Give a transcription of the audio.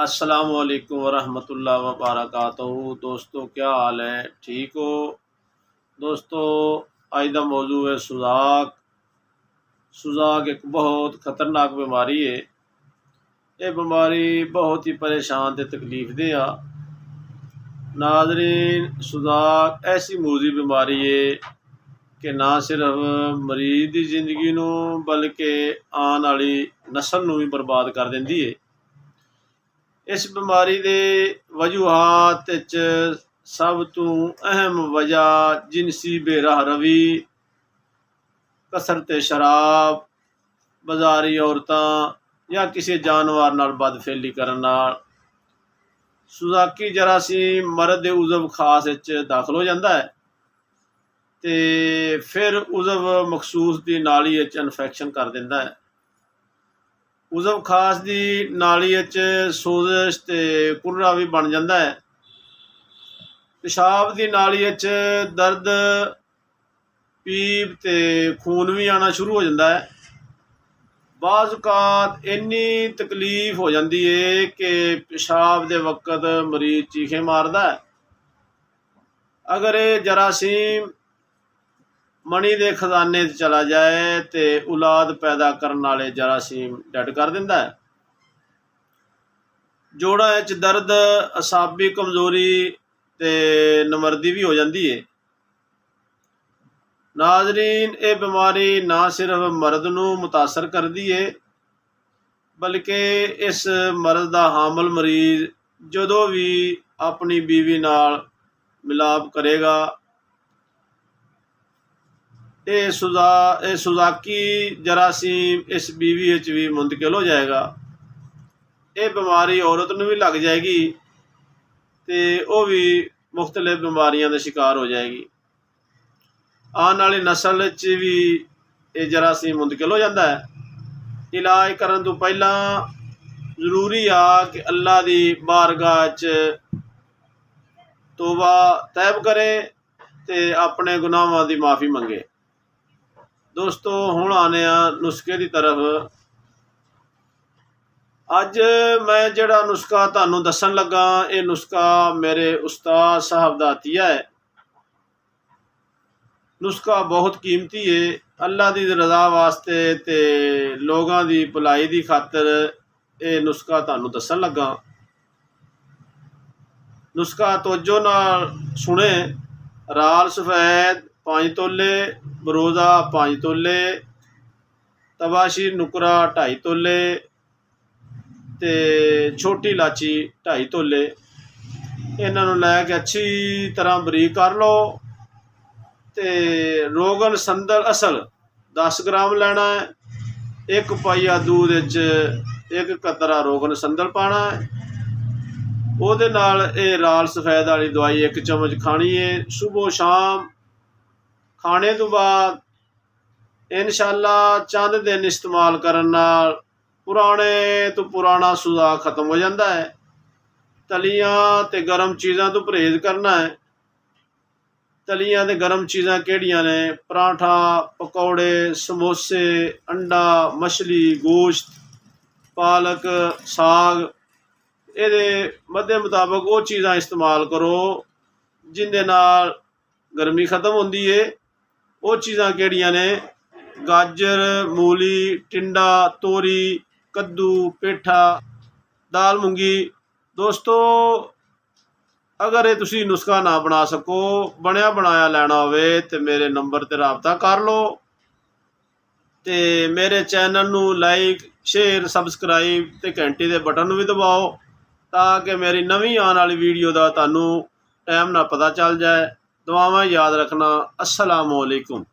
अस्सलाम वालेकुम वरहमतुल्लाहि वबरकातुहू। दोस्तों क्या हाल है, ठीक हो? दोस्तों अज दा मौजू है सुजाक। सुजाक एक बहुत खतरनाक बीमारी है। ये बीमारी बहुत ही परेशान ते तकलीफ दे आ। नाज़रीन, सुजाक ऐसी मूजी बीमारी है कि ना सिर्फ मरीज की जिंदगी नूं बल्कि आने वाली नस्ल नूं भी बर्बाद कर देंदी है। इस बीमारी के वजूहात सब तो अहम वजह जिनसी बेराह रवी, कसरत शराब, बाजारी औरतां या किसी जानवर नाल बदफेली करन नाल सुजाकी जरासीम मर्द के उजव खास दाखिल हो जाता है ते फिर उजव मखसूस की नाली इन्फेक्शन कर देता है। उजव खास की नाली सोजिश ते कुर्रा भी बन जाता है। पेशाब की नाली दर्द, पीप ते खून भी आना शुरू हो जाता है। बाज़ औक़ात इन्नी तकलीफ हो जाती है कि पेशाब के वक्त मरीज चीखे मारदा है। अगर ये जरासीम मनी के खजाने चला जाए तो औलाद पैदा करने वाले जरासीम डेड कर दिंदा है। जोड़ां विच दर्द, असाबी कमजोरी ते नमर्दी भी हो जाती है। नाजरीन, ये बीमारी ना सिर्फ मर्द नूं मुतासर करती है बल्कि इस मर्द का हामल मरीज जदों भी अपनी बीवी नाल मिलाप करेगा ये सुजाकी जरासीम इस बीवी विच भी मुंतकिल हो जाएगा। ये बीमारी औरत नूं भी लग जाएगी तो वह भी मुख्तलिफ बीमारियों का शिकार हो जाएगी। आने वाली नस्ल च भी ये जरासीम मुंतकिल हो जाता है। इलाज करन तो पहला जरूरी आ कि अल्लाह की बारगाह च तौबा तैब करे ते अपने गुनाहों की माफ़ी मंगे। दोस्तों हुण आने नुस्खे की तरफ। अज मैं जिहड़ा नुस्खा तुहानूं दस्सण लगा, ये नुस्खा मेरे उस्ताद साहब दा अतिया है। नुस्खा बहुत कीमती है। अल्लाह की रज़ा वास्ते ते लोगों की भलाई की खातर ये नुस्खा तुहानूं दस्सण लगा। नुस्खा तवज्जो नाल सुने। राल सफेद 5 तोले, बरोजा 5 तोले, तबाशी नुकरा 2.5 तोले ते छोटी इलाची 2.5 तोले। इन्हों लैके अच्छी तरह बरीक कर लो ते रोगन संदल असल 10 ग्राम लेना है। 1 पाइया दूध 1 कतरा रोगन संदल पाना है। ਉਹਦੇ ਨਾਲ ਇਹ ਰਾਲ सफेद वाली दवाई 1 चम्मच खानी है सुबह शाम। खाने तो बाद इंशाअल्लाह चंद दिन इस्तेमाल करन नाल पुराने तो पुराना सुजाक खत्म हो जाता है। तलियां ते गर्म चीज़ों तो परहेज करना है। तलियां ते गर्म चीज़ां केड़ियां ने? पराठा, पकौड़े, समोसे, अंडा, मछली, गोश्त, पालक, साग। ये मदे मुताबक वो चीज़ां इस्तेमाल करो जिंदे नाल गर्मी खत्म होंदी है। वो चीज़ां केड़ियां ने? गाजर, मूली, टिंडा, तोरी, कद्दू, पेठा, दाल मूंगी। दोस्तों अगर ये तुसी नुस्खा ना बना सको, बनया बनाया लेना होवे तो मेरे नंबर ते राबता कर लो ते मेरे चैनल नूं लाइक, शेयर, सबसक्राइब ते घंटी दे बटन भी दबाओ ताकि मेरी नवीं आने वाली वीडियो का तुहानूं टाइम ना पता चल जाए। दुआवां याद रखना। अस्सलामु अलैकुम।